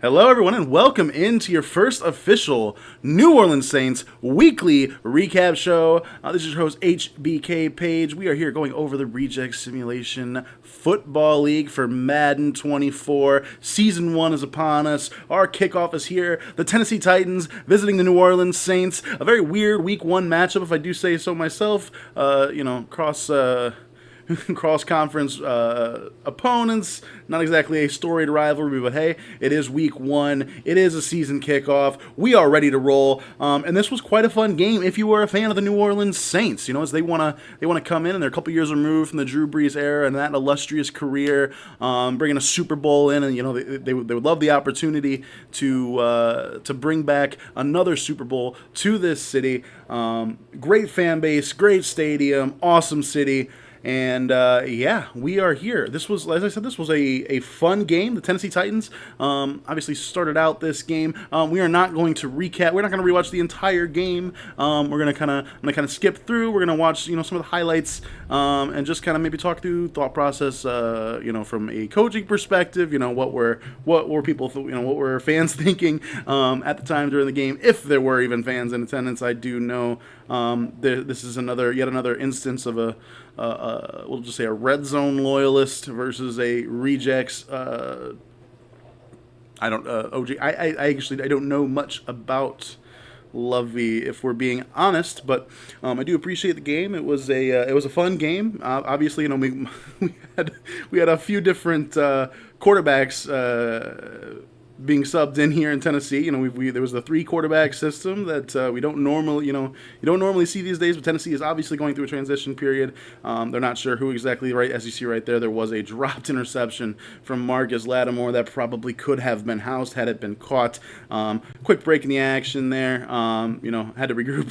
Hello, everyone, and welcome into your first official New Orleans Saints weekly recap show. This is your host, HBK Page. We are here going over the Reject Simulation Football League for Madden 24. Season 1 is upon us. Our kickoff is here. The Tennessee Titans visiting the New Orleans Saints. A very weird Week 1 matchup, if I do say so myself. Cross conference opponents. Not exactly a storied rivalry, but hey, it is week 1. It is a season kickoff. We are ready to roll. And this was quite a fun game if you were a fan of the New Orleans Saints. You know, as they wanna come in, and they're a couple years removed from the Drew Brees era and that illustrious career, bringing a Super Bowl in, and you know they would love the opportunity to bring back another Super Bowl to this city. Great fan base, great stadium, awesome city. And we are here. This was, as I said, this was a fun game. The Tennessee Titans obviously started out this game. We are not going to recap. We're not going to rewatch the entire game. We're going to kind of skip through. We're going to watch some of the highlights and just kind of maybe talk through thought process. From a coaching perspective. What were people what were fans thinking at the time during the game, if there were even fans in attendance. I do know this is yet another instance of we'll just say a red zone loyalist versus a rejects. OG. I actually don't know much about Lovey, if we're being honest, but I do appreciate the game. It was a fun game. Obviously, we had a few different quarterbacks being subbed in here in Tennessee. There was the 3 quarterback system that we don't normally, you don't normally see these days. But Tennessee is obviously going through a transition period. They're not sure who exactly. Right, as you see right there was a dropped interception from Marcus Lattimore that probably could have been housed had it been caught. Quick break in the action there. Had to regroup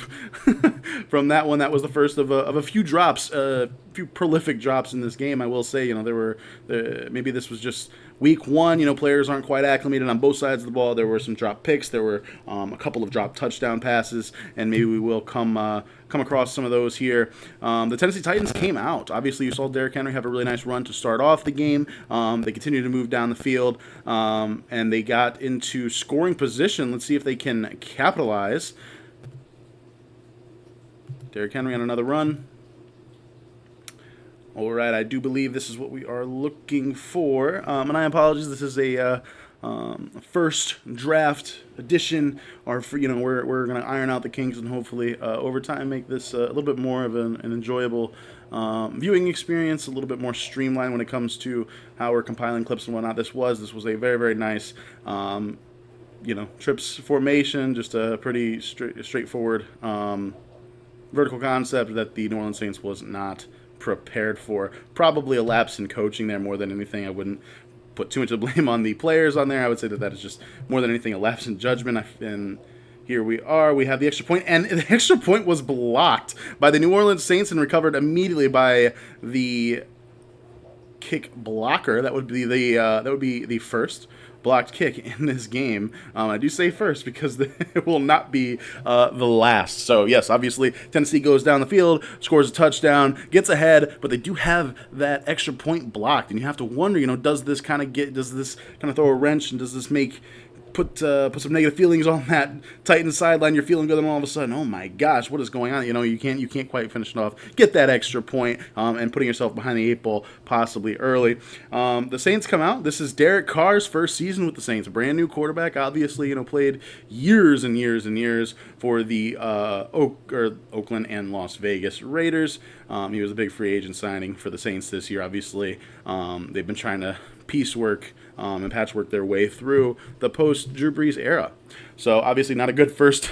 from that one. That was the first of a few drops, few prolific drops in this game. I will say, maybe this was just week 1. Players aren't quite acclimated on both sides of the ball. There were some drop picks. There were a couple of drop touchdown passes, and maybe we will come across some of those here. The Tennessee Titans came out. Obviously, you saw Derrick Henry have a really nice run to start off the game. They continued to move down the field, and they got into scoring position. Let's see if they can capitalize. Derrick Henry on another run. All right, I do believe this is what we are looking for. And I apologize. This is a first draft edition, or we're going to iron out the kinks and hopefully over time make this a little bit more of an enjoyable viewing experience, a little bit more streamlined when it comes to how we're compiling clips and whatnot. This was a very, very nice trips formation, just a pretty straightforward vertical concept that the New Orleans Saints was not prepared for. Probably a lapse in coaching there more than anything. I wouldn't put too much of the blame on the players on there. I would say that is just more than anything a lapse in judgment. And here we are. We have the extra point, and the extra point was blocked by the New Orleans Saints and recovered immediately by the kick blocker. That would be the first blocked kick in this game. I do say first because it will not be the last. So yes, obviously Tennessee goes down the field, scores a touchdown, gets ahead, but they do have that extra point blocked, and you have to wonder, does this kind of throw a wrench, and does this put some negative feelings on that Titans sideline? You're feeling good, and all of a sudden, oh my gosh, what is going on? You can't quite finish it off. Get that extra point, and putting yourself behind the 8 ball possibly early. The Saints come out. This is Derek Carr's first season with the Saints, a brand new quarterback. Obviously, played years and years and years for the Oakland and Las Vegas Raiders. He was a big free agent signing for the Saints this year. Obviously, they've been trying to piecework and patchwork their way through the post Drew Brees era. So obviously not a good first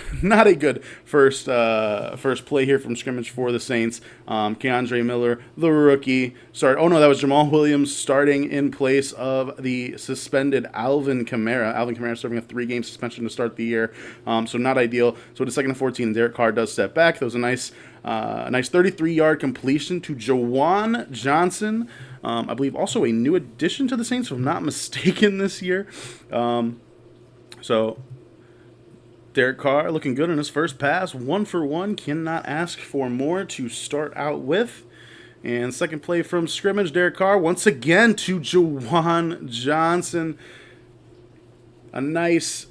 play here from scrimmage for the Saints. Keandre Miller, the rookie, start. Oh no, that was Jamal Williams starting in place of the suspended Alvin Kamara. Alvin Kamara serving a 3-game suspension to start the year, so not ideal. So with a 2nd and 14, Derek Carr does step back. That was a nice 33-yard completion to Jawan Johnson. I believe also a new addition to the Saints, if I'm not mistaken, this year. So Derek Carr looking good on his first pass. 1 for 1. Cannot ask for more to start out with. And second play from scrimmage, Derek Carr once again to Jawan Johnson. A nice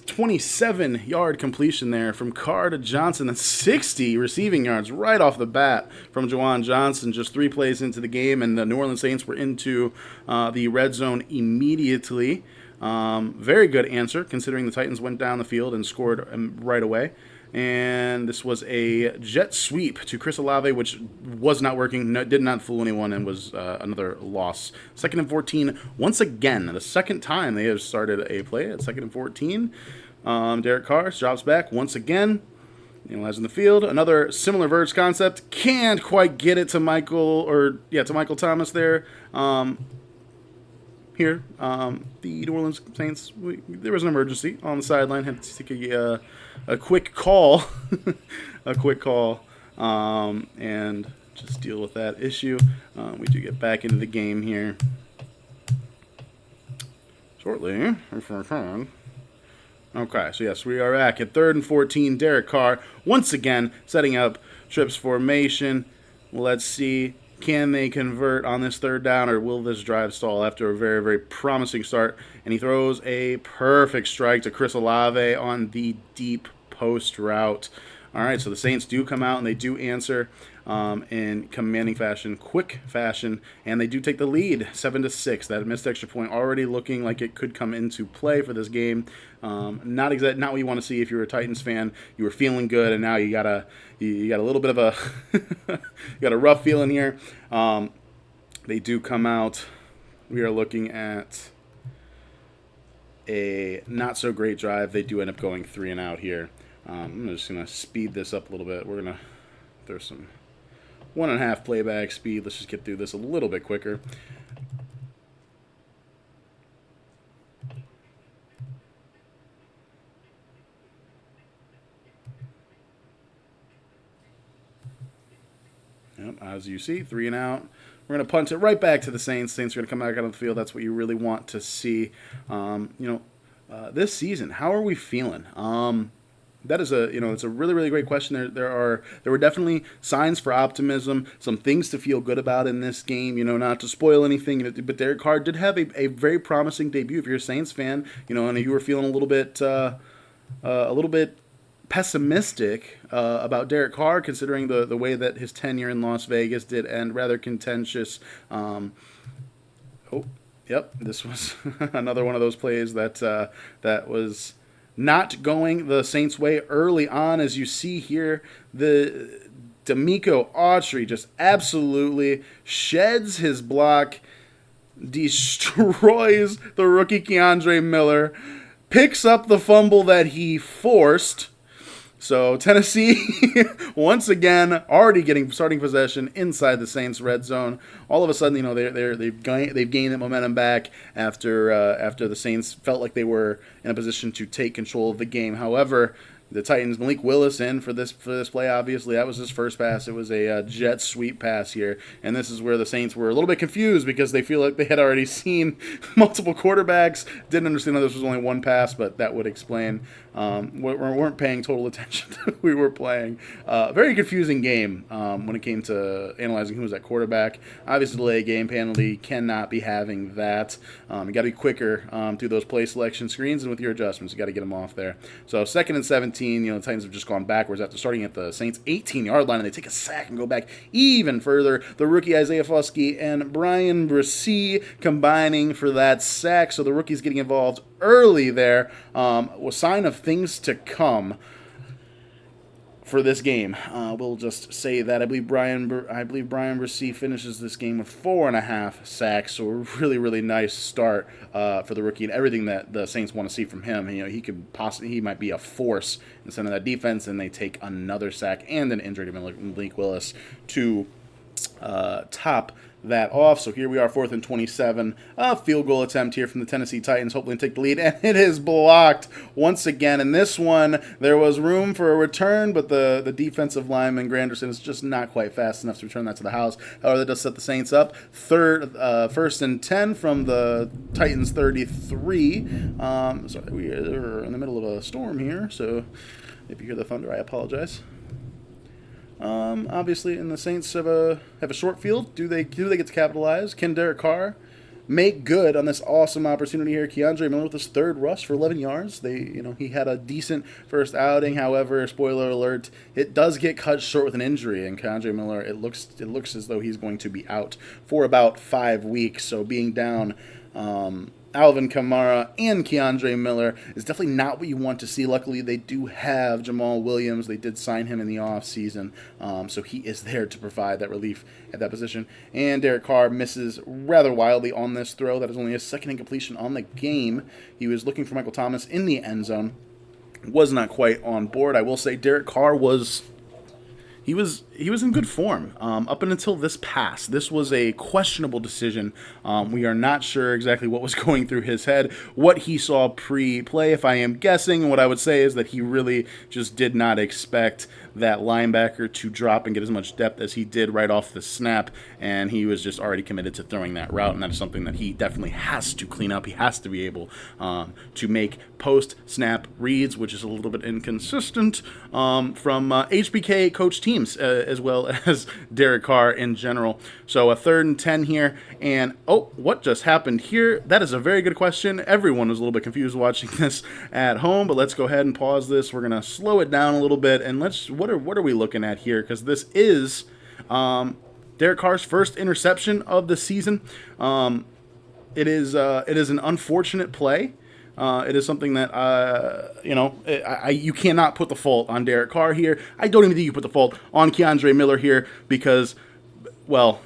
27-yard completion there from Carr to Johnson. That's 60 receiving yards right off the bat from Juwan Johnson. Just 3 plays into the game, and the New Orleans Saints were into the red zone immediately. Very good answer, considering the Titans went down the field and scored right away. And this was a jet sweep to Chris Olave, which was not working, did not fool anyone, and was another loss. 2nd and 14, once again, the second time they have started a play at 2nd and 14. Derek Carr drops back once again. Analyzing in the field. Another similar verge concept. Can't quite get it to Michael Thomas there. Here, the New Orleans Saints, there was an emergency on the sideline. Had to take a quick call, and just deal with that issue. We do get back into the game here shortly. Okay, so yes, we are back at 3rd and 14. Derek Carr once again setting up trips formation. Let's see. Can they convert on this 3rd down, or will this drive stall after a very, very promising start? And he throws a perfect strike to Chris Olave on the deep post route. All right, so the Saints do come out, and they do answer in commanding fashion, quick fashion, and they do take the lead, 7-6. That missed extra point already looking like it could come into play for this game. Not what you want to see if you're a Titans fan. You were feeling good, and now you got a little bit of a you got a rough feeling here. They do come out. We are looking at a not so great drive. They do end up going 3 and out here. I'm just gonna speed this up a little bit. We're gonna there's some 1.5 playback speed. Let's just get through this a little bit quicker. Yep, as you see, 3 and out. We're going to punt it right back to the Saints. Saints are going to come back out on the field. That's what you really want to see. This season, how are we feeling? That is it's a really, really great question. There were definitely signs for optimism, some things to feel good about in this game. Not to spoil anything, but Derek Carr did have a very promising debut. If you're a Saints fan, and you were feeling a little bit pessimistic about Derek Carr, considering the way that his tenure in Las Vegas did end rather contentious. This was another one of those plays that was not going the Saints' way early on. As you see here, the D'Amico Autry just absolutely sheds his block, destroys the rookie Keandre Miller, picks up the fumble that he forced. So Tennessee, once again, already getting starting possession inside the Saints' red zone. All of a sudden, they've gained that momentum back after the Saints felt like they were in a position to take control of the game. However, the Titans, Malik Willis in for this play. Obviously, that was his first pass. It was a jet sweep pass here, and this is where the Saints were a little bit confused because they feel like they had already seen multiple quarterbacks. Didn't understand that this was only one pass, but that would explain. We weren't paying total attention to who we were playing. Very confusing game when it came to analyzing who was at quarterback. Obviously, delay game penalty, cannot be having that. You got to be quicker through those play selection screens and with your adjustments. You got to get them off there. So 2nd and 17. The Titans have just gone backwards after starting at the Saints' 18-yard line, and they take a sack and go back even further. The rookie Isaiah Foskey and Brian Bresee combining for that sack, so the rookie's getting involved early there. A sign of things to come for this game. We'll just say that I believe Brian Bresee finishes this game with 4.5 sacks. So a really, really nice start for the rookie, and everything that the Saints want to see from him. He might be a force in center of that defense, and they take another sack and an injury to Malik Willis to top that off. So here we are, 4th and 27. A field goal attempt here from the Tennessee Titans, hopefully take the lead, and it is blocked once again. In this one, there was room for a return, but the defensive lineman, Granderson, is just not quite fast enough to return that to the house. However, that does set the Saints up. 1st and 10 from the Titans 33. Sorry, we are in the middle of a storm here, so if you hear the thunder, I apologize. Obviously, and the Saints have a short field. Do they get to capitalize? Can Derek Carr make good on this awesome opportunity here. Keandre Miller with his third rush for 11 yards. He had a decent first outing. However, spoiler alert, it does get cut short with an injury, and Keandre Miller, it looks as though he's going to be out for about 5 weeks. So being down Alvin Kamara and Keandre Miller is definitely not what you want to see. Luckily, they do have Jamal Williams. They did sign him in the offseason, so he is there to provide that relief at that position. And Derek Carr misses rather wildly on this throw. That is only his second incompletion on the game. He was looking for Michael Thomas in the end zone. Was not quite on board. I will say Derek Carr was in good form up until this pass. This was a questionable decision. We are not sure exactly what was going through his head, what he saw pre-play. If I am guessing, what I would say is that he really just did not expect that linebacker to drop and get as much depth as he did right off the snap, and he was just already committed to throwing that route, and that is something that he definitely has to clean up. He has to be able to make post-snap reads, which is a little bit inconsistent from HBK coach teams as well as Derek Carr in general. So a 3rd and 10 here, and what just happened here? That is a very good question. Everyone was a little bit confused watching this at home, but let's go ahead and pause this. We're going to slow it down a little bit, and what are we looking at here? Because this is Derek Carr's first interception of the season. It is an unfortunate play. It is something that, you cannot put the fault on Derek Carr here. I don't even think you put the fault on Keandre Miller here because, well,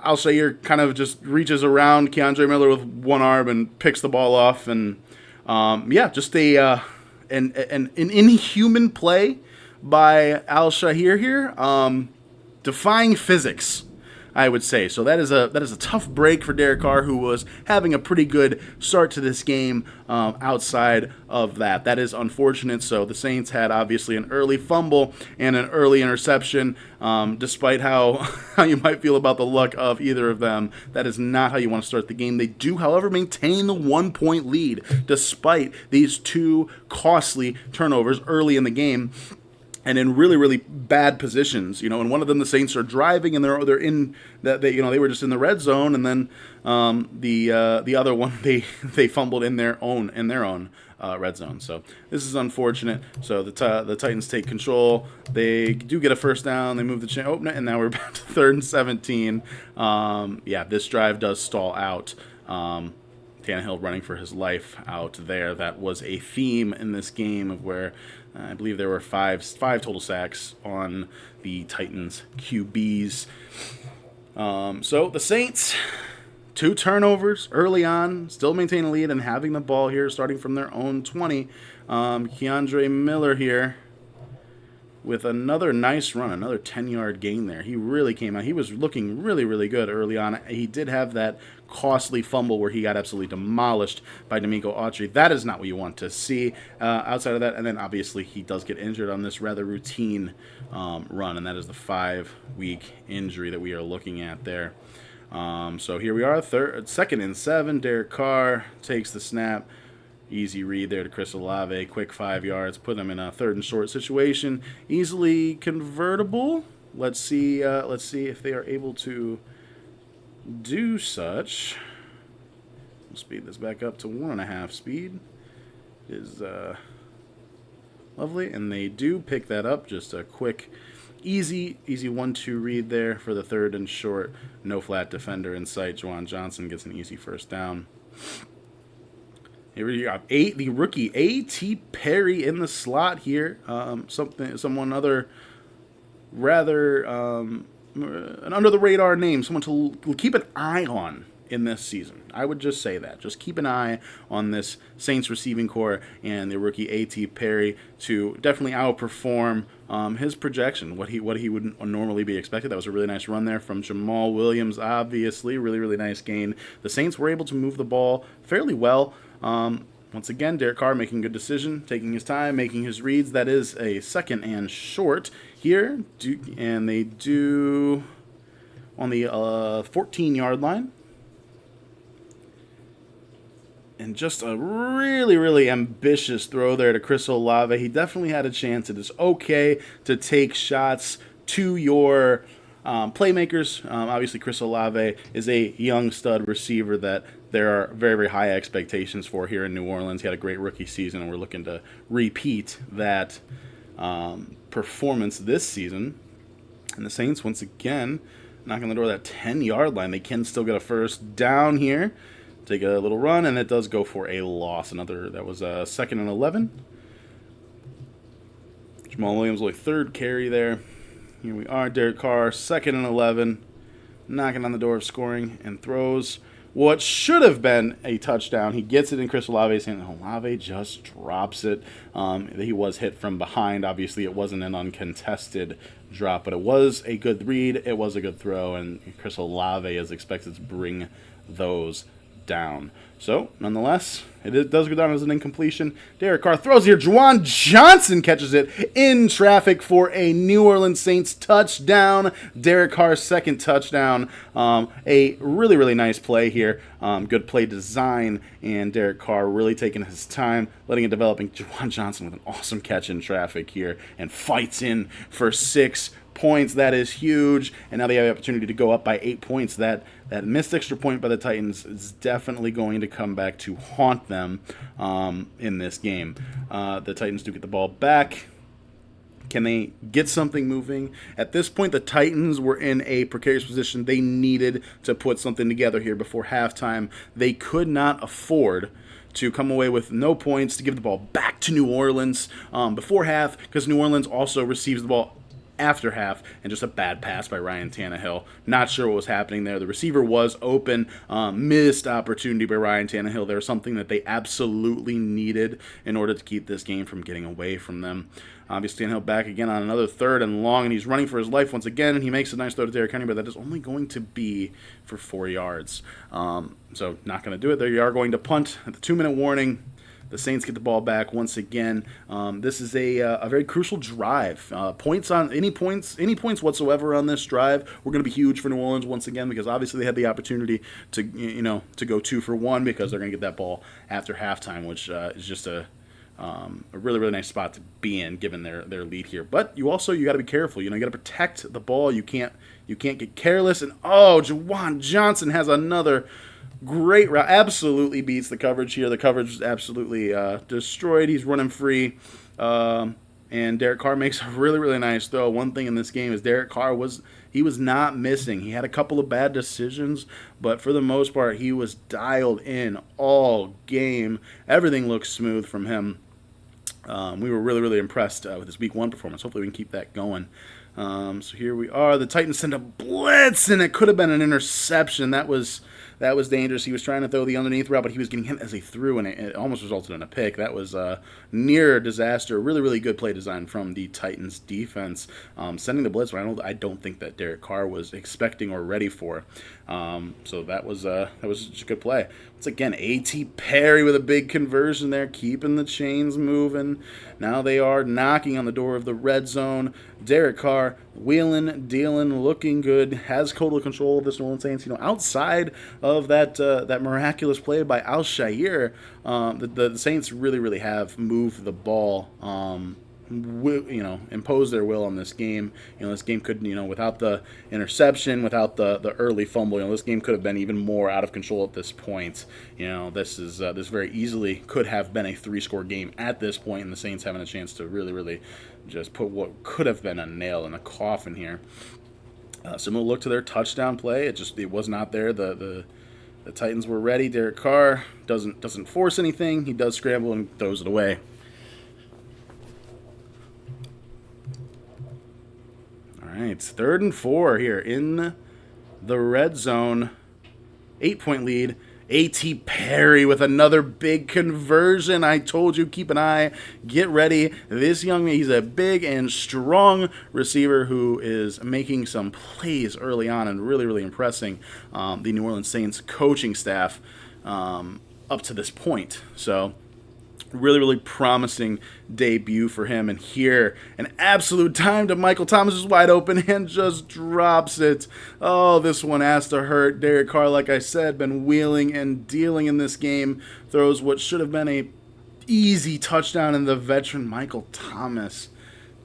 Al Shaair kind of just reaches around Keandre Miller with one arm and picks the ball off. And, just an inhuman play by Al Shaair here, defying physics, I would say. So that is a tough break for Derek Carr, who was having a pretty good start to this game outside of that. That is unfortunate. So the Saints had obviously an early fumble and an early interception. Despite how you might feel about the luck of either of them, that is not how you want to start the game. They do, however, maintain the 1-point lead despite these two costly turnovers early in the game. And in really, really bad positions, and one of them, the Saints are driving, and they're in that they were just in the red zone, and then the other one they fumbled in their own red zone. So this is unfortunate. So the Titans take control. They do get a first down. They move the chain. And now we're back to 3rd and 17. This drive does stall out. Tannehill running for his life out there. That was a theme in this game of where I believe there were five total sacks on the Titans QBs. So the Saints, 2 turnovers early on, still maintain a lead and having the ball here starting from their own 20. Keandre Miller here with another nice run, another 10-yard gain there. He really came out. He was looking really, really good early on. He did have that costly fumble where he got absolutely demolished by D'Amico Autry. That is not what you want to see outside of that. And then obviously he does get injured on this rather routine run, and that is the 5-week injury that we are looking at there. So here we are, 2nd and 7. Derek Carr takes the snap. Easy read there to Chris Olave. Quick 5 yards. Put them in a 3rd and short situation. Easily convertible. Let's see if they are able to do such. We'll speed this back up to 1.5 speed. It is lovely, and they do pick that up. Just a quick, easy 1-2 read there for the 3rd and short. No flat defender in sight. Juwan Johnson gets an easy first down. Here we got the rookie A.T. Perry in the slot here. An under the radar name, someone to keep an eye on in this season. I would just say that. Just keep an eye on this Saints receiving core and the rookie A.T. Perry to definitely outperform his projection, what he would normally be expected. That was a really nice run there from Jamal Williams, obviously. Really, really nice gain. The Saints were able to move the ball fairly well. Once again, Derek Carr making a good decision, taking his time, making his reads. That is a 2nd and short here. And they do on the 14-yard line. And just a really, really ambitious throw there to Chris Olave. He definitely had a chance. It is okay to take shots to your Playmakers, obviously Chris Olave is a young stud receiver that there are very, very high expectations for here in New Orleans. He had a great rookie season, and we're looking to repeat that performance this season. And the Saints, once again, knocking on the door of that 10-yard line. They can still get a first down here. Take a little run, and it does go for a loss. That was a 2nd and 11. Jamal Williams, only 3rd carry there. Here we are, Derek Carr, 2nd and 11, knocking on the door of scoring and throws what should have been a touchdown. He gets it in Chris Olave's hand. Olave just drops it. He was hit from behind. Obviously, it wasn't an uncontested drop, but it was a good read. It was a good throw, and Chris Olave is expected to bring those down. So, nonetheless, it does go down as an incompletion. Derek Carr throws here. Juwan Johnson catches it in traffic for a New Orleans Saints touchdown. Derek Carr's 2nd touchdown. A really, really nice play here. Good play design, and Derek Carr really taking his time, letting it develop. And Juwan Johnson with an awesome catch in traffic here and fights in for 6 points. That is huge, and now they have the opportunity to go up by 8 points. That missed extra point by the Titans is definitely going to come back to haunt them in this game. The Titans do get the ball back. Can they get something moving? At this point, the Titans were in a precarious position. They needed to put something together here before halftime. They could not afford to come away with no points, to give the ball back to New Orleans before half, because New Orleans also receives the ball after half, and just a bad pass by Ryan Tannehill. Not sure what was happening there. The receiver was open. Missed opportunity by Ryan Tannehill. There was something that they absolutely needed in order to keep this game from getting away from them. Obviously, Tannehill back again on another 3rd and long, and he's running for his life once again, and he makes a nice throw to Derrick Henry, but that is only going to be for 4 yards. So not going to do it there. You are going to punt at the 2-minute warning. The Saints get the ball back once again. This is a very crucial drive. Points on any points whatsoever on this drive were going to be huge for New Orleans once again, because obviously they had the opportunity to go 2 for 1 because they're going to get that ball after halftime, which is just a really, really nice spot to be in given their lead here. But you got to be careful. You got to protect the ball. You can't get careless. And Juwan Johnson has another great route. Absolutely beats the coverage here. The coverage is absolutely destroyed. He's running free. And Derek Carr makes a really, really nice throw. One thing in this game is Derek Carr was not missing. He had a couple of bad decisions, but for the most part, he was dialed in all game. Everything looks smooth from him. We were really, really impressed with his Week 1 performance. Hopefully we can keep that going. So here we are. The Titans send a blitz, and it could have been an interception. That was dangerous. He was trying to throw the underneath route, but he was getting hit as he threw, and it almost resulted in a pick. That was near a disaster. Really, really good play design from the Titans defense. Sending the blitz, I don't think that Derek Carr was expecting or ready for. So that was just a good play. Once again, A.T. Perry with a big conversion there, keeping the chains moving. Now they are knocking on the door of the red zone. Derek Carr wheeling, dealing, looking good, has total control of this New Orleans Saints. Outside of that miraculous play by Al-Shaair, the Saints really, really have moved the ball. Impose their will on this game. This game could, without the interception, without the early fumble, this game could have been even more out of control at this point. This very easily could have been a 3-score game at this point, and the Saints having a chance to really, really just put what could have been a nail in a coffin here. Similar look to their touchdown play. It was not there. The Titans were ready. Derek Carr doesn't force anything. He does scramble and throws it away. All right, it's 3rd and 4 here in the red zone. 8-point lead. A.T. Perry with another big conversion. I told you, keep an eye, get ready. This young man, he's a big and strong receiver who is making some plays early on and really, really impressing the New Orleans Saints coaching staff up to this point. So really, really promising debut for him. And here, an absolute time to Michael Thomas is wide open and just drops it. Oh, this one has to hurt. Derek Carr, like I said, been wheeling and dealing in this game. Throws what should have been a easy touchdown, and the veteran Michael Thomas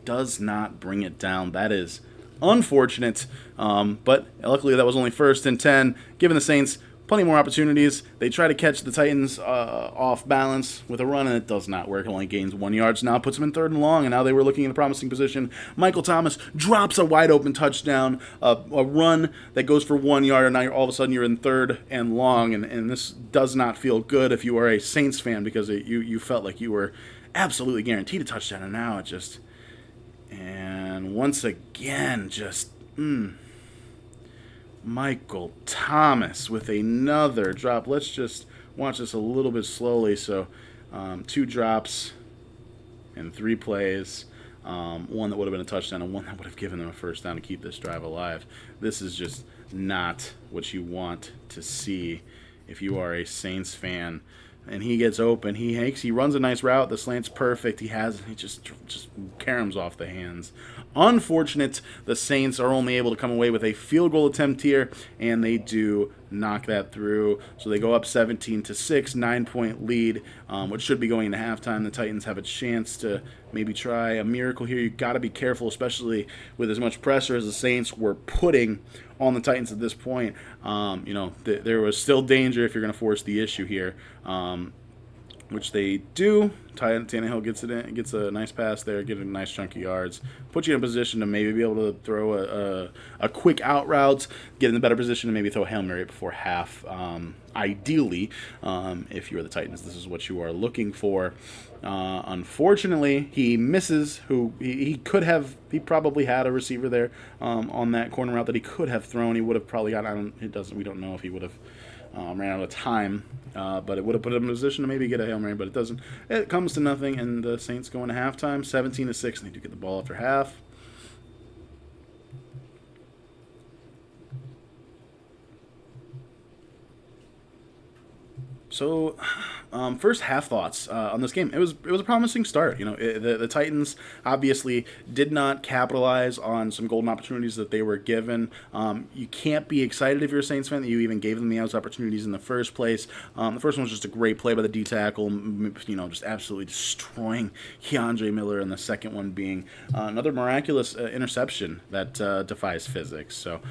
does not bring it down. That is Unfortunate, but luckily that was only 1st and 10, giving the Saints plenty more opportunities. They try to catch the Titans off balance with a run, and it does not work. It only gains 1 yard, so now puts them in 3rd and long, and now they were looking in a promising position. Michael Thomas drops a wide-open touchdown, a run that goes for 1 yard, and now all of a sudden you're in 3rd and long, and this does not feel good if you are a Saints fan, because you felt like you were absolutely guaranteed a touchdown, and now it just... And once again, just... Michael Thomas with another drop. Let's just watch this a little bit slowly. So 2 drops and 3 plays. One that would have been a touchdown and one that would have given them a 1st down to keep this drive alive. This is just not what you want to see if you are a Saints fan. And he gets open. He runs a nice route. The slant's perfect. He just caroms off the hands. Unfortunate, the Saints are only able to come away with a field goal attempt here, and they do knock that through. So they go up 17-6, 9-point lead, which should be going into halftime. The Titans have a chance to maybe try a miracle here. You've got to be careful, especially with as much pressure as the Saints were putting on the Titans at this point. There was still danger if you're going to force the issue here, which they do. Tannehill gets a nice pass there, get a nice chunk of yards, put you in a position to maybe be able to throw a quick out route, get in a better position to maybe throw a Hail Mary before half. Ideally, if you're the Titans, this is what you are looking for. Unfortunately, he misses. He probably had a receiver there on that corner route that he could have thrown. He would have probably got on. We don't know if he would have ran out of time, but it would have put him in a position to maybe get a Hail Mary, but it doesn't. It comes to nothing, and the Saints go into halftime, 17-6, and they do get the ball after half. So, first half thoughts on this game. It was a promising start. The Titans obviously did not capitalize on some golden opportunities that they were given. You can't be excited if you're a Saints fan that you even gave them those opportunities in the first place. The first one was just a great play by the D tackle, just absolutely destroying Keandre Miller, and the second one being another miraculous interception that defies physics. So,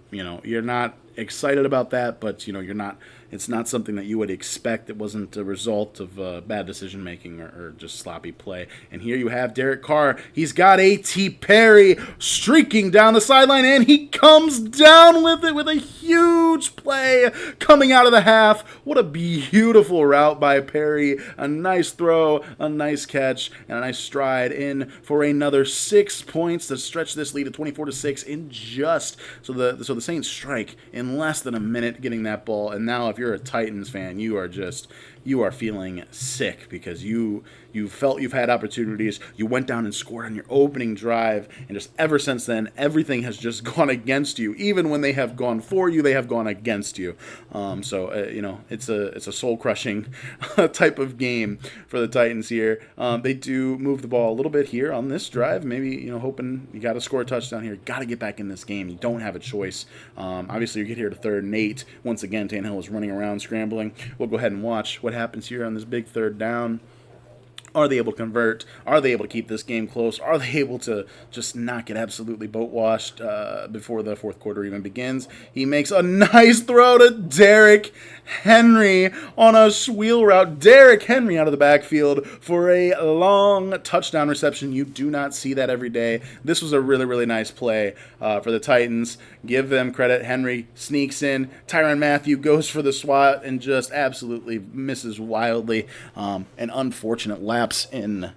you're not excited about that, but you're not. It's not something that you would expect. It wasn't a result of bad decision making or just sloppy play. And here you have Derek Carr. He's got A.T. Perry streaking down the sideline, and he comes down with it with a huge play coming out of the half. What a beautiful route by Perry. A nice throw, a nice catch, and a nice stride in for another 6 points to stretch this lead to 24-6 in just. So the Saints strike in less than a minute getting that ball, and now if you're a Titans fan, you are feeling sick because you felt you've had opportunities. You went down and scored on your opening drive, and just ever since then, everything has just gone against you. Even when they have gone for you, they have gone against you. It's a soul crushing type of game for the Titans here. They do move the ball a little bit here on this drive. Maybe hoping you got to score a touchdown here. Got to get back in this game. You don't have a choice. Obviously, you get here to 3rd and 8. Once again, Tannehill is running around scrambling. We'll go ahead and watch what happens here on this big 3rd down. Are they able to convert? Are they able to keep this game close? Are they able to just not get absolutely boat-washed before the 4th quarter even begins? He makes a nice throw to Derrick Henry on a wheel route. Derrick Henry out of the backfield for a long touchdown reception. You do not see that every day. This was a really, really nice play for the Titans. Give them credit. Henry sneaks in. Tyrann Mathieu goes for the swat and just absolutely misses wildly. An unfortunate lapse in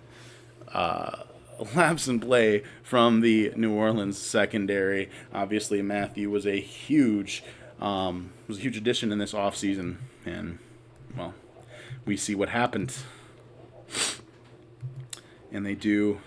play from the New Orleans secondary. Obviously, Mathieu was a huge addition in this offseason, and we see what happened. And they do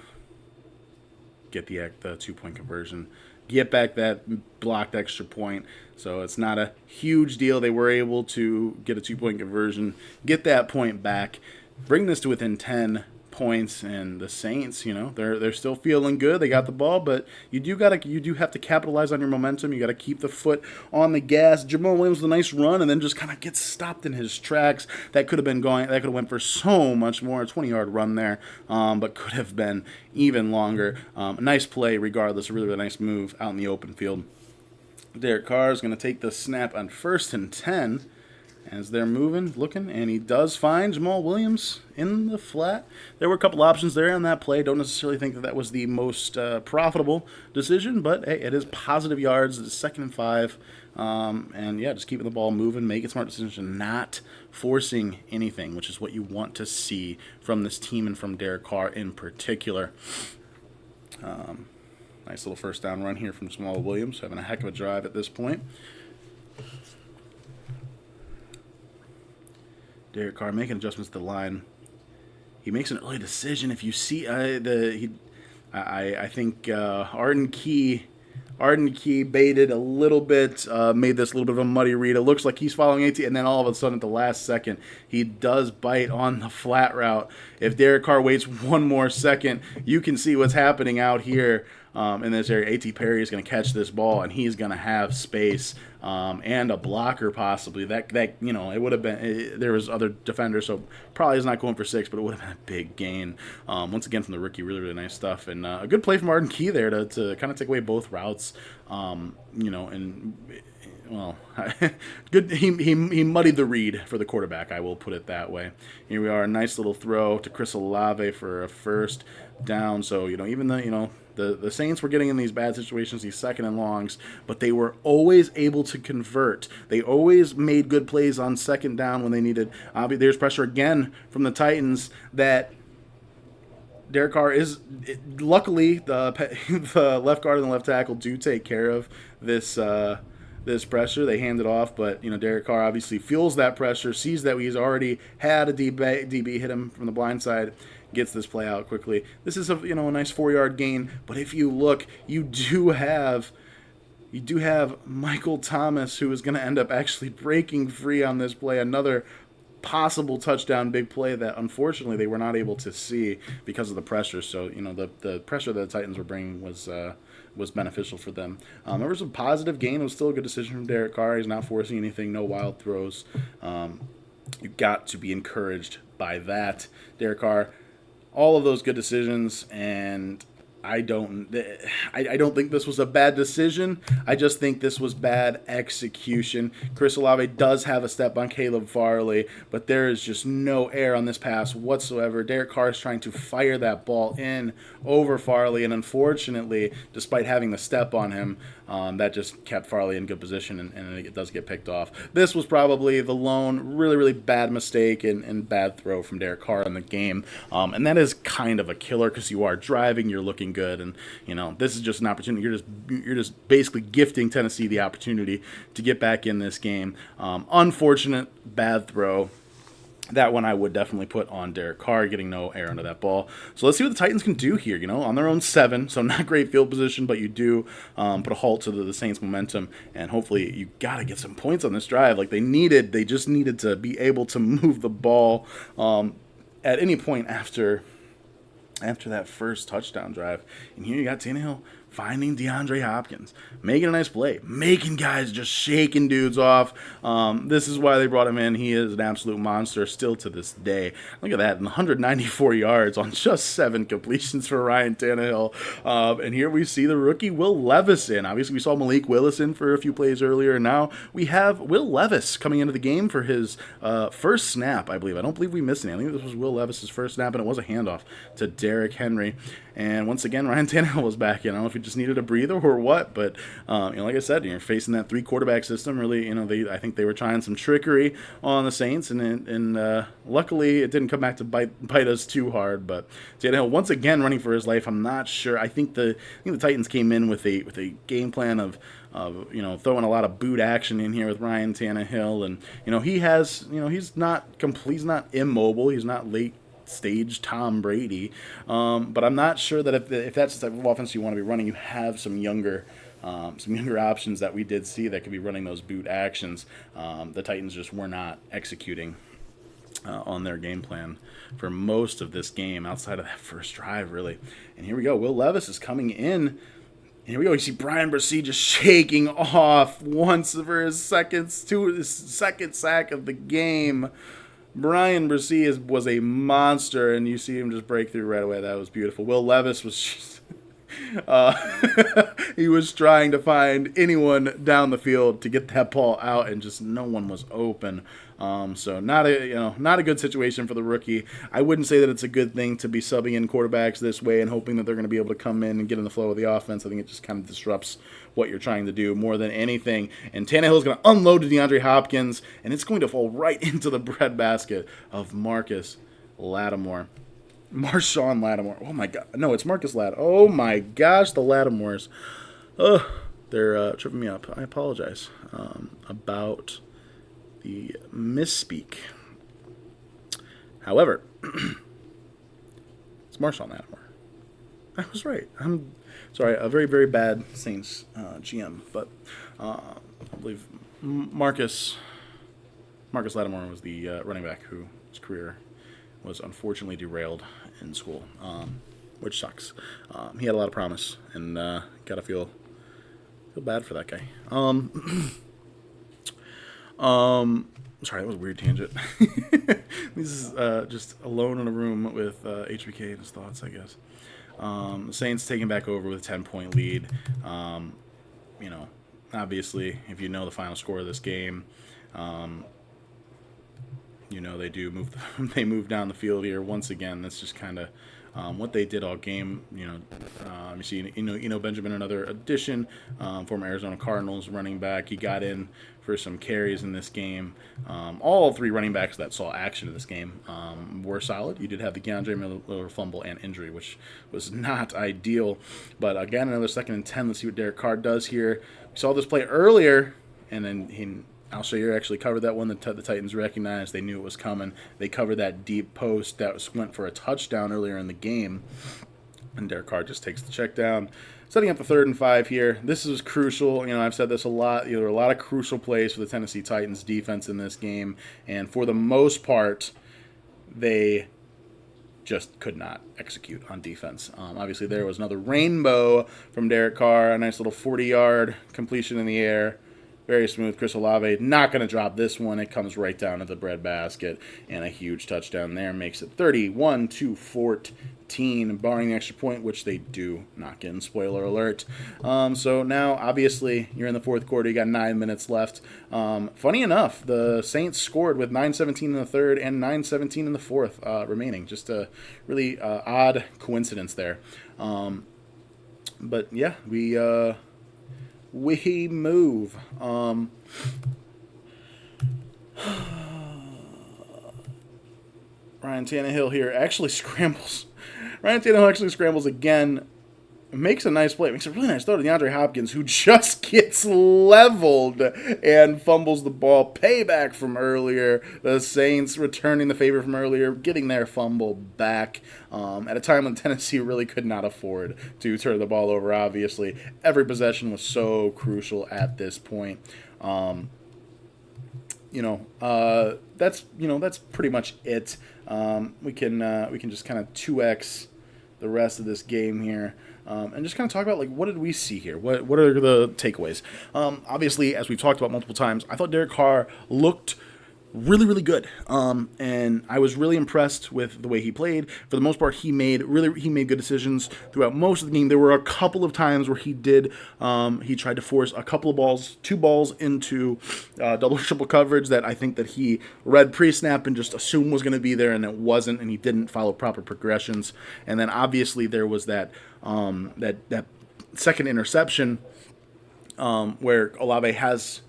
get the 2-point conversion, get back that blocked extra point. So it's not a huge deal. They were able to get a 2-point conversion, get that point back, bring this to within 10 points, and the Saints, they're still feeling good. They got the ball, but you do have to capitalize on your momentum. You got to keep the foot on the gas. Jamal Williams with a nice run, and then just kind of gets stopped in his tracks. That could have went for so much more. A 20-yard run there, but could have been even longer. Nice play, regardless. A really, really nice move out in the open field. Derek Carr is going to take the snap on 1st and 10. As they're looking, and he does find Jamal Williams in the flat. There were a couple options there on that play. Don't necessarily think that was the most profitable decision, but hey, it is positive yards. It's 2nd and 5. And yeah, just keeping the ball moving, making smart decisions, and not forcing anything, which is what you want to see from this team and from Derek Carr in particular. Nice little first down run here from Jamal Williams, having a heck of a drive at this point. Derek Carr making adjustments to the line. He makes an early decision. If you see I think Arden Key baited a little bit, made this a little bit of a muddy read. It looks like he's following AT, and then all of a sudden at the last second, he does bite on the flat route. If Derek Carr waits one more second, you can see what's happening out here in this area. A.T. Perry is going to catch this ball, and he's going to have space and a blocker possibly. That it would have been. There was other defenders, so probably is not going for 6, but it would have been a big gain. Once again from the rookie, really, really nice stuff, and a good play from Arden Key there to kind of take away both routes. Good. He muddied the read for the quarterback. I will put it that way. Here we are, a nice little throw to Chris Olave for a first down. So even though the Saints were getting in these bad situations, these 2nd and longs, but they were always able to convert. They always made good plays on 2nd down when they needed. There's pressure again from the Titans that Derek Carr is. Luckily, the left guard and the left tackle do take care of this pressure. They hand it off, but Derek Carr obviously feels that pressure, sees that he's already had a DB hit him from the blind side, gets this play out quickly. This is a nice 4-yard gain, but if you look, you do have Michael Thomas, who is going to end up actually breaking free on this play. Another possible touchdown big play that unfortunately they were not able to see because of the pressure. So the pressure that the Titans were bringing was beneficial for them. There was a positive gain. It was still a good decision from Derek Carr. He's not forcing anything, no wild throws. You've got to be encouraged by that. Derek Carr, all of those good decisions, and I don't think this was a bad decision. I just think this was bad execution. Chris Olave does have a step on Caleb Farley, but there is just no air on this pass whatsoever. Derek Carr is trying to fire that ball in over Farley, and unfortunately, despite having the step on him, that just kept Farley in good position, and it does get picked off. This was probably the lone really, really bad mistake and bad throw from Derek Carr in the game, and that is kind of a killer because you are driving, you're looking good, and this is just an opportunity. You're just basically gifting Tennessee the opportunity to get back in this game. Unfortunate bad throw. That one I would definitely put on Derek Carr, getting no air under that ball. So let's see what the Titans can do here, on their own 7. So not great field position, but you do put a halt to the Saints' momentum. And hopefully you got to get some points on this drive. Like they just needed to be able to move the ball at any point after that first touchdown drive. And here you got Tannehill finding DeAndre Hopkins, making a nice play, making guys just shaking dudes off. This is why they brought him in. He is an absolute monster still to this day. Look at that, 194 yards on just 7 completions for Ryan Tannehill. And here we see the rookie Will Levis in. Obviously, we saw Malik Willis in for a few plays earlier, and now we have Will Levis coming into the game for his first snap, I believe. I don't believe we missed any. I think this was Will Levis's first snap, and it was a handoff to Derrick Henry. And once again, Ryan Tannehill was back in. I don't know if he just needed a breather or what, but like I said, you're facing that 3-quarterback system. Really, I think they were trying some trickery on the Saints, and luckily it didn't come back to bite us too hard. But Tannehill once again running for his life. I'm not sure. I think the Titans came in with a game plan of throwing a lot of boot action in here with Ryan Tannehill, and he's not immobile. He's not late stage Tom Brady, but I'm not sure that if that's the type of offense you want to be running, you have some younger options that we did see that could be running those boot actions. The Titans just were not executing on their game plan for most of this game, outside of that first drive, really. And here we go. Will Levis is coming in. Here we go. You see Bryan Bresee just shaking off once for his second sack of the game. Bryan Bresee was a monster, and you see him just break through right away. That was beautiful. Will Levis was just, he was trying to find anyone down the field to get that ball out, and just no one was open. So not a good situation for the rookie. I wouldn't say that it's a good thing to be subbing in quarterbacks this way and hoping that they're going to be able to come in and get in the flow of the offense. I think it just kind of disrupts what you're trying to do more than anything. And Tannehill is going to unload to DeAndre Hopkins, and it's going to fall right into the breadbasket of Marcus Lattimore. Marshawn Lattimore. Oh my God. No, it's Marcus Lattimore. Oh my gosh, the Lattimores. They're tripping me up. I apologize about the misspeak. However, it's Marshawn Lattimore. I was right. I'm sorry. A very, very bad Saints GM, but I believe Marcus Lattimore was the running back whose career was unfortunately derailed in school, which sucks. He had a lot of promise, and gotta feel bad for that guy. Sorry, that was a weird tangent. This is just alone in a room with HBK and his thoughts, I guess. The Saints taking back over with a 10-point lead. Obviously, if you know the final score of this game, they do move. They move down the field here once again. That's just kind of what they did all game. You see, Benjamin, another addition, former Arizona Cardinals running back. He got in for some carries in this game. All three running backs that saw action in this game were solid. You did have the Keandre Miller fumble and injury, which was not ideal. But again, another 2nd and 10. Let's see what Derek Carr does here. We saw this play earlier, and then Alshire actually covered that one. The Titans recognized. They knew it was coming. They covered that deep post that went for a touchdown earlier in the game. And Derek Carr just takes the check down. Setting up the 3rd and 5 here. This is crucial. I've said this a lot. There are a lot of crucial plays for the Tennessee Titans defense in this game. And for the most part, they just could not execute on defense. Obviously, there was another rainbow from Derek Carr. A nice little 40-yard completion in the air. Very smooth. Chris Olave not going to drop this one. It comes right down to the breadbasket, and a huge touchdown there makes it 31-14, barring the extra point, which they do not get in. Spoiler alert. So now, obviously, you're in the 4th quarter. You got 9 minutes left. Funny enough, the Saints scored with 9:17 in the 3rd and 9:17 in the 4th remaining. Just a really odd coincidence there. But yeah, we move. Ryan Tannehill here actually scrambles. Ryan Tannehill actually scrambles again. Makes a nice play. Makes a really nice throw to DeAndre Hopkins, who just gets leveled and fumbles the ball. Payback from earlier. The Saints returning the favor from earlier, getting their fumble back at a time when Tennessee really could not afford to turn the ball over, obviously. Every possession was so crucial at this point. That's pretty much it. We can just kind of 2x the rest of this game here. And just kind of talk about, what did we see here? What are the takeaways? Obviously, as we've talked about multiple times, I thought Derek Carr looked really, really good. And I was really impressed with the way he played. For the most part, he made good decisions throughout most of the game. There were a couple of times where he tried to force a couple of two balls into double or triple coverage that I think that he read pre-snap and just assumed was going to be there, and it wasn't, and he didn't follow proper progressions. And then obviously there was that second interception where Olave has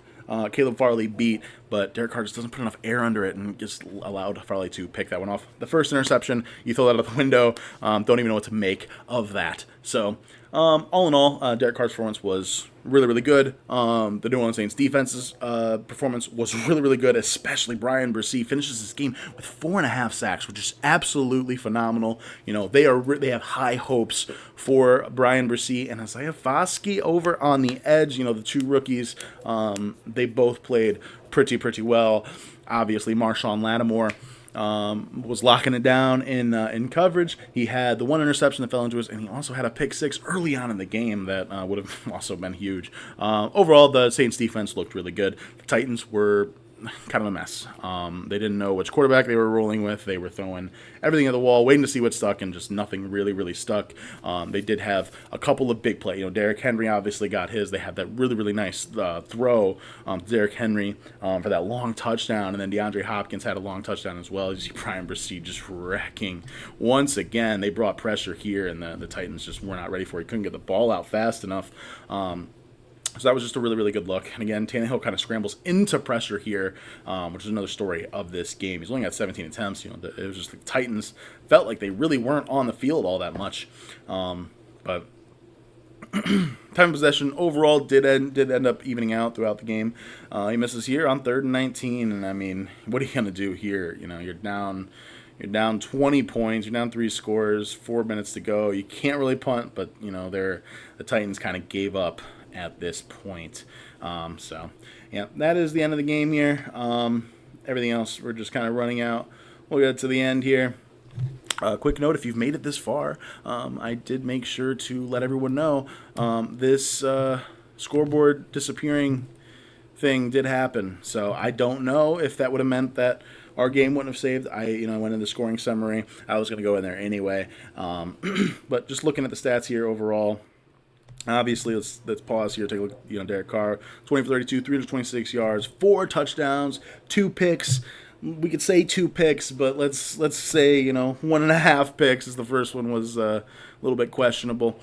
Caleb Farley beat, but Derek Carr just doesn't put enough air under it and just allowed Farley to pick that one off. The first interception, you throw that out the window. Don't even know what to make of that. So, all in all, Derek Carr's performance was really, really good. The New Orleans Saints defense's performance was really, really good, especially Bryan Bresee finishes this game with 4.5 sacks, which is absolutely phenomenal. They have high hopes for Bryan Bresee and Isaiah Foskey over on the edge. The two rookies, they both played pretty well. Obviously, Marshawn Lattimore was locking it down in coverage. He had the one interception that fell into us, and he also had a pick six early on in the game that would have also been huge. Overall, the Saints defense looked really good. The Titans were kind of a mess. They didn't know which quarterback they were rolling with. They were throwing everything at the wall, waiting to see what stuck, and just nothing really stuck. They did have a couple of big plays. Derrick Henry obviously got his. They had that really nice throw to Derrick Henry for that long touchdown, and then DeAndre Hopkins had a long touchdown as well. You see Brian Bresee just wrecking. Once again, they brought pressure here, and the Titans just were not ready for it. He couldn't get the ball out fast enough. So that was just a really good look. And again, Tannehill kind of scrambles into pressure here, which is another story of this game. He's only got 17 attempts. It was just the Titans felt like they really weren't on the field all that much. But time of possession overall did end up evening out throughout the game. He misses here on 3rd and 19, and I mean, what are you gonna do here? You're down 20 points. You're down 3 scores. 4 minutes to go. You can't really punt, but the Titans kind of gave up at this point. So yeah, that is the end of the game here. Everything else we're just kind of running out. We'll get to the end here. Quick note, if you've made it this far, I did make sure to let everyone know this scoreboard disappearing thing did happen. So I don't know if that would have meant that our game wouldn't have saved. I went in the scoring summary. I was going to go in there anyway. But just looking at the stats here overall, obviously, let's pause here. Take a look. Derek Carr, 20 for 32, 326 yards, 4 touchdowns, 2 picks. We could say 2 picks, but let's say 1.5 picks, as the first one was a little bit questionable.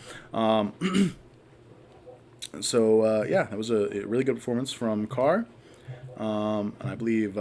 So yeah, that was a really good performance from Carr, and I believe